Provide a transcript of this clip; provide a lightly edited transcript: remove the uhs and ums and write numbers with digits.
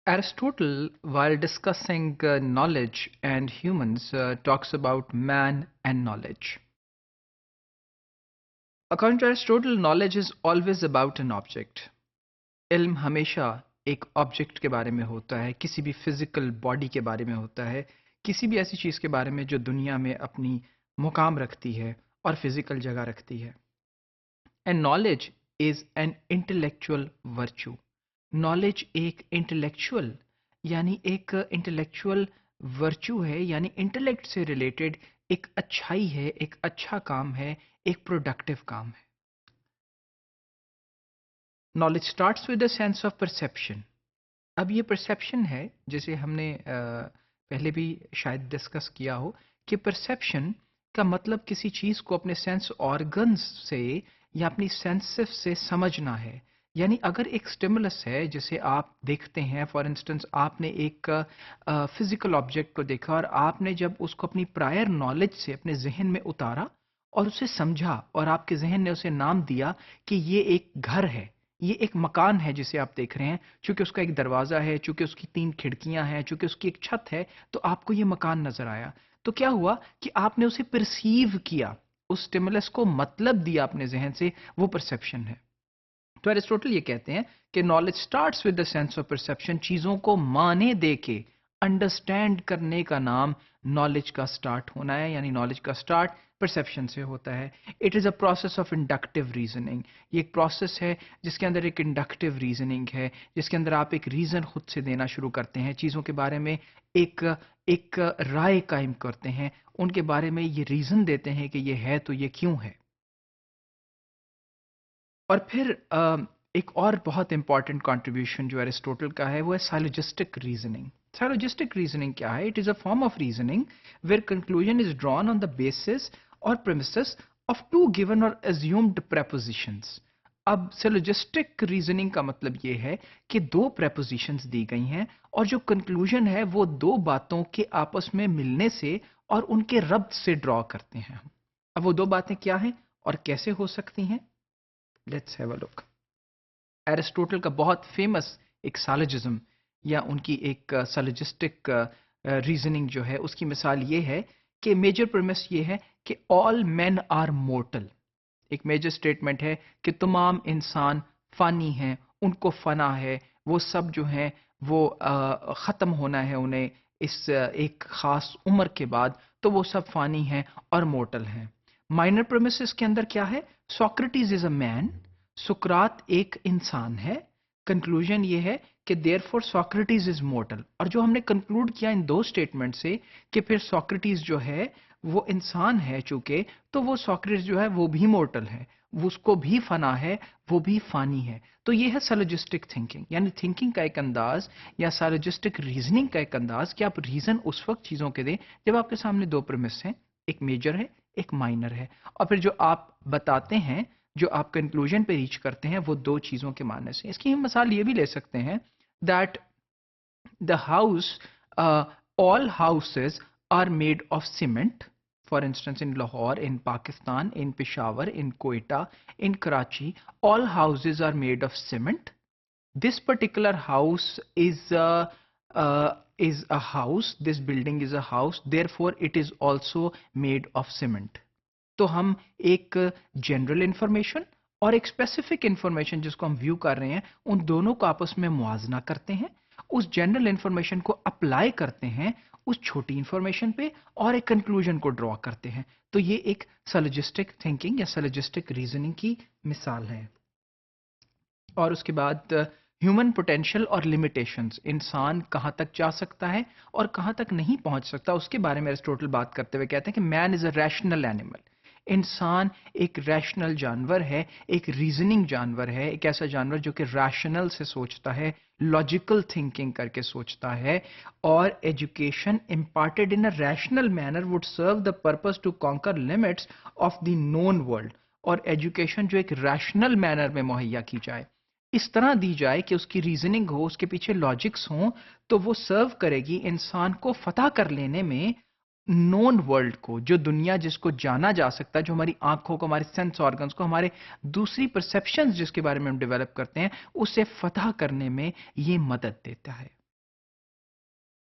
Aristotle, while discussing knowledge and humans, talks about man and knowledge. According to Aristotle, knowledge is always about an object. علم ہمیشہ ایک object کے بارے میں ہوتا ہے، کسی بھی فزیکل باڈی کے بارے میں ہوتا ہے، کسی بھی ایسی چیز کے بارے میں جو دنیا میں اپنی مقام رکھتی ہے اور فزیکل جگہ رکھتی ہے. And knowledge is an intellectual virtue. Knowledge ایک انٹلیکچوئل یعنی ایک انٹلیکچوئل ورچو ہے، یعنی انٹلیکٹ سے ریلیٹڈ ایک اچھائی ہے، ایک اچھا کام ہے، ایک پروڈکٹیو کام ہے. Knowledge starts with a sense of perception. اب یہ پرسیپشن ہے جیسے ہم نے پہلے بھی شاید ڈسکس کیا ہو کہ پرسیپشن کا مطلب کسی چیز کو اپنے سینس آرگنز سے یا اپنی سینسز سے سمجھنا ہے. یعنی اگر ایک سٹیمولس ہے جسے آپ دیکھتے ہیں، فار انسٹنس آپ نے ایک فزیکل آبجیکٹ کو دیکھا اور آپ نے جب اس کو اپنی پرائر نالج سے اپنے ذہن میں اتارا اور اسے سمجھا اور آپ کے ذہن نے اسے نام دیا کہ یہ ایک گھر ہے، یہ ایک مکان ہے جسے آپ دیکھ رہے ہیں، چونکہ اس کا ایک دروازہ ہے، چونکہ اس کی 3 کھڑکیاں ہیں، چونکہ اس کی ایک چھت ہے، تو آپ کو یہ مکان نظر آیا. تو کیا ہوا کہ آپ نے اسے پرسیو کیا، اس سٹیمولس کو مطلب دیا اپنے ذہن سے، وہ پرسیپشن ہے. تو ایرسٹوٹل یہ کہتے ہیں کہ knowledge starts with the sense of perception. چیزوں کو معنی دے کے انڈرسٹینڈ کرنے کا نام نالج کا سٹارٹ ہونا ہے، یعنی نالج کا سٹارٹ پرسیپشن سے ہوتا ہے. It is a process of inductive reasoning. یہ ایک پروسیس ہے جس کے اندر ایک انڈکٹیو ریزننگ ہے، جس کے اندر آپ ایک ریزن خود سے دینا شروع کرتے ہیں، چیزوں کے بارے میں ایک رائے قائم کرتے ہیں، ان کے بارے میں یہ ریزن دیتے ہیں کہ یہ ہے تو یہ کیوں ہے. اور پھر ایک اور بہت امپورٹنٹ کنٹریبیوشن جو ایرسٹوٹل کا ہے وہ ہے سائلوجسٹک ریزننگ. سائلوجسٹک ریزننگ کیا ہے؟ It is a form of reasoning where conclusion is ڈران on the basis اور پریمیسز آف 2 given اور assumed prepositions. اب سیلوجسٹک ریزننگ کا مطلب یہ ہے کہ 2 prepositions دی گئی ہیں اور جو کنکلوژن ہے وہ 2 باتوں کے آپس میں ملنے سے اور ان کے ربط سے ڈرا کرتے ہیں. اب وہ 2 باتیں کیا ہیں اور کیسے ہو سکتی ہیں؟ Let's have a look. Aristotle کا بہت فیمس ایک سالوجزم یا ان کی ایک سالوجسٹک ریزننگ جو ہے اس کی مثال یہ ہے کہ میجر پریمس یہ ہے کہ آل مین آر مورٹل. ایک میجر سٹیٹمنٹ ہے کہ تمام انسان فانی ہیں، ان کو فنا ہے، وہ سب جو ہیں وہ ختم ہونا ہے انہیں اس ایک خاص عمر کے بعد، تو وہ سب فانی ہیں اور مورٹل ہیں. مائنر پریمسز کے اندر کیا ہے؟ سوکریٹیز از اے مین، سقراط ایک انسان ہے. کنکلوژن یہ ہے کہ دیر فور سوکریٹیز از مورٹل. اور جو ہم نے کنکلوڈ کیا ان 2 اسٹیٹمنٹ سے کہ پھر سوکریٹیز جو ہے وہ انسان ہے چونکہ، تو وہ سوکریٹس جو ہے وہ بھی مورٹل ہے، اس کو بھی فنا ہے، وہ بھی فانی ہے. تو یہ ہے سالوجسٹک تھنکنگ، یعنی تھنکنگ کا ایک انداز یا سالوجسٹک ریزننگ کا ایک انداز کہ آپ ریزن اس وقت چیزوں کے دیں جب آپ کے سامنے 2 پریمس ہیں، ایک میجر ہے ایک مائنر ہے، اور پھر جو آپ بتاتے ہیں، جو آپ کنکلوژن پہ ریچ کرتے ہیں وہ 2 چیزوں کے معنی سے. اس کی ہم مثال یہ بھی لے سکتے ہیں that the house all houses are made of cement. For instance, in Lahore, in Pakistan, in Peshawar, in Quetta, in Karachi, all houses are made of cement. This particular house is a house. This building is a house. Therefore, it is also made of cement. تو ہم ایک general information اور ایک specific information جس کو ہم view کر رہے ہیں ان دونوں کو آپس میں موازنہ کرتے ہیں، اس جنرل انفارمیشن کو اپلائی کرتے ہیں اس چھوٹی انفارمیشن پہ اور ایک کنکلوژن کو ڈرا کرتے ہیں. تو یہ ایک سالوجسٹک تھنکنگ یا سالوجسٹک ریزننگ کی مثال ہے. اور اس کے بعد ہیومن پوٹینشیل اور لمیٹیشنز، انسان کہاں تک جا سکتا ہے اور کہاں تک نہیں پہنچ سکتا، اس کے بارے میں ایرسٹوٹل بات کرتے ہوئے کہتے ہیں کہ مین از اے ریشنل اینیمل. انسان ایک ریشنل جانور ہے، ایک ریزننگ جانور ہے، ایک ایسا جانور جو کہ ریشنل سے سوچتا ہے، لاجیکل تھنکنگ کر کے سوچتا ہے. اور education imparted in a rational manner would serve the purpose to conquer limits of the known world. اور ایجوکیشن جو ایک ریشنل مینر میں مہیا کی جائے، اس طرح دی جائے کہ اس کی ریزننگ ہو، اس کے پیچھے لاجکس ہوں، تو وہ سرو کرے گی انسان کو فتح کر لینے میں نون ورلڈ کو، جو دنیا جس کو جانا جا سکتا ہے، جو ہماری آنکھوں کو، ہمارے سینس آرگنز کو، ہمارے دوسری پرسیپشنز جس کے بارے میں ہم ڈیولپ کرتے ہیں، اسے فتح کرنے میں یہ مدد دیتا ہے.